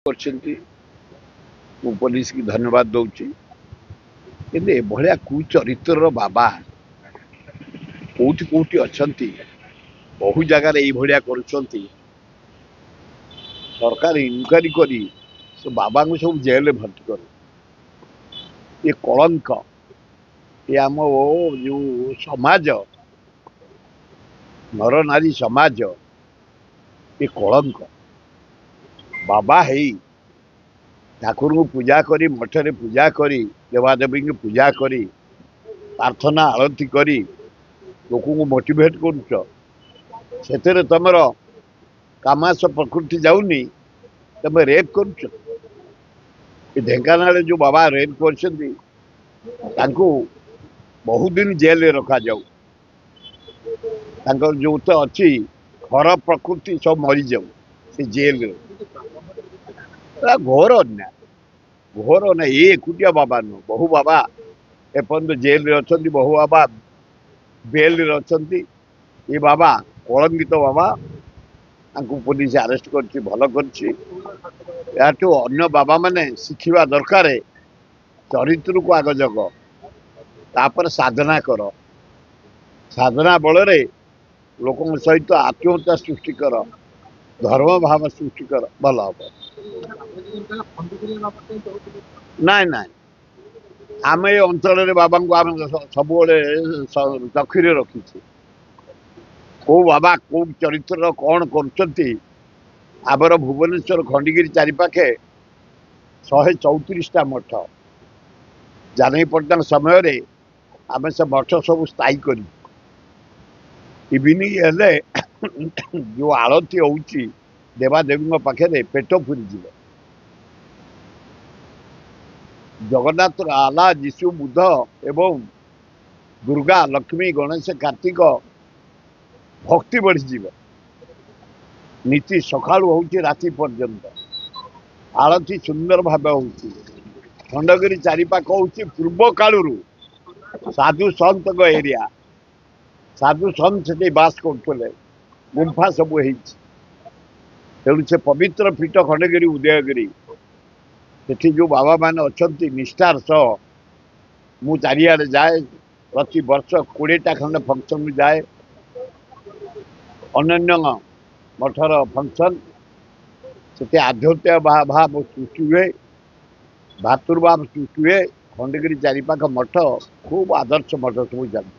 କରିଛନ୍ତି ମୁଁ ପୋଲିସ କି ଧନ୍ୟବାଦ ଦଉଛି। କିନ୍ତୁ ଏଭଳିଆ କୁଚରିତ୍ରର ବାବା କୋଉଠି କୋଉଠି ଅଛନ୍ତି, ବହୁ ଜାଗାରେ ଏଇଭଳିଆ କରୁଛନ୍ତି। ସରକାର ଇନକ୍ୱାରି କରି ସେ ବାବାଙ୍କୁ ସବୁ ଜେଲରେ ଭର୍ତ୍ତି କରୁ। ଏ କଳଙ୍କ, ଏ ଆମ ଯୋଉ ସମାଜ, ନରନାରୀ ସମାଜ, ଏ କଳଙ୍କ। ବାବା ହେଇ ଠାକୁରଙ୍କୁ ପୂଜା କରି, ମଠରେ ପୂଜା କରି, ଦେବାଦେବୀଙ୍କୁ ପୂଜା କରି, ପ୍ରାର୍ଥନା ଆଳତି କରି ଲୋକଙ୍କୁ ମୋଟିଭେଟ କରୁଛ। ସେଥିରେ ତମର କାମାସ ପ୍ରକୃତି ଯାଉନି, ତମେ ରେପ୍ କରୁଛ। ଏ ଢେଙ୍କାନାଳରେ ଯୋଉ ବାବା ରେପ୍ କରିଛନ୍ତି ତାଙ୍କୁ ବହୁଦିନ ଜେଲରେ ରଖାଯାଉ। ତାଙ୍କର ଯୋଉ ତ ଅଛି ଘର ପ୍ରକୃତି ସବୁ ମରିଯାଉ ସେ ଜେଲରେ। ଘୋର ଅନ୍ୟାୟ, ଘୋର ଅନ୍ୟାୟ। ଏ ଏକୁଟିଆ ବାବା ନୁହଁ, ବହୁ ବାବା ଏପର୍ଯ୍ୟନ୍ତ ଜେଲରେ ଅଛନ୍ତି, ବହୁ ବାବା ବେଲରେ ଅଛନ୍ତି। ଏ ବାବା କଳଙ୍କିତ ବାବା, ତାଙ୍କୁ ପୋଲିସ ଆରେଷ୍ଟ କରିଛି, ଭଲ କରିଛି। ଏହାଠୁ ଅନ୍ୟ ବାବା ମାନେ ଶିଖିବା ଦରକାର। ଚରିତ୍ରକୁ ଆଗ ଜଗ, ତାପରେ ସାଧନା କର। ସାଧନା ବଳରେ ଲୋକଙ୍କ ସହିତ ଆତ୍ମୀୟତା ସୃଷ୍ଟି କର, ଧର୍ମ ଭାବ ସୃଷ୍ଟି କର, ଭଲ ହବ। ନାଇଁ ନାଇଁ, ଆମେ ଏ ଅଞ୍ଚଳରେ ବାବାଙ୍କୁ ଆମେ ସବୁବେଳେ ଚକ୍ଷୁରେ ରଖିଛୁ। କୋଉ ବାବା କୋଉ ଚରିତ୍ରର କଣ କରୁଛନ୍ତି। ଆମର ଭୁବନେଶ୍ୱର ଖଣ୍ଡଗିରି ଚାରିପାଖେ 134ଟା ମଠ। ଜାନକୀ ପଟ୍ଟନାୟକ ସମୟରେ ଆମେ ସେ ମଠ ସବୁ ସ୍ଥାୟୀ କରି, ଇଭିନିଂ ହେଲେ ଯୋଉ ଆଳତି ହଉଛି ଦେବାଦେବୀଙ୍କ ପାଖରେ ପେଟ ପୁରିଯିବ। ଜଗନ୍ନାଥ, ଆଲ୍ଲା, ଯୀଶୁ, ବୁଦ୍ଧ ଏବଂ ଦୁର୍ଗା, ଲକ୍ଷ୍ମୀ, ଗଣେଶ, କାର୍ତ୍ତିକ ଭକ୍ତି ବଢିଯିବ। ନୀତି ସକାଳୁ ହଉଛି ରାତି ପର୍ଯ୍ୟନ୍ତ, ଆଳତି ସୁନ୍ଦର ଭାବେ ହଉଛି। ଖଣ୍ଡଗିରି ଚାରିପାଖ ହଉଛି ପୂର୍ବ କାଳରୁ ସାଧୁ ସନ୍ତଙ୍କ ଏରିଆ। ସାଧୁ ସନ୍ତ ସେଠି ବାସ କରୁଥିଲେ, ଗୁମ୍ଫା ସବୁ ହେଇଛି। ତେଣୁ ସେ ପବିତ୍ର ପୀଠ ଖଣ୍ଡଗିରି, ଉଦୟଗିରି, ସେଠି ଯୋଉ ବାବା ମାନେ ଅଛନ୍ତି ନିଷ୍ଠାର ସହ, ମୁଁ ଚାରିଆଡେ ଯାଏ, ପ୍ରତି ବର୍ଷ 20ଟା ଖଣ୍ଡେ ଫଙ୍କସନ ଯାଏ। ଅନ୍ୟାନ୍ୟ ମଠର ଫଙ୍କସନ, ସେଠି ଆଧ୍ୟାତ୍ମିକ ଭାବ ସୃଷ୍ଟି ହୁଏ, ଭାତୃଭାବ ସୃଷ୍ଟି ହୁଏ। ଖଣ୍ଡଗିରି ଚାରିପାଖ ମଠ ଖୁବ ଆଦର୍ଶ ମଠ ସବୁ ଚାଲେ।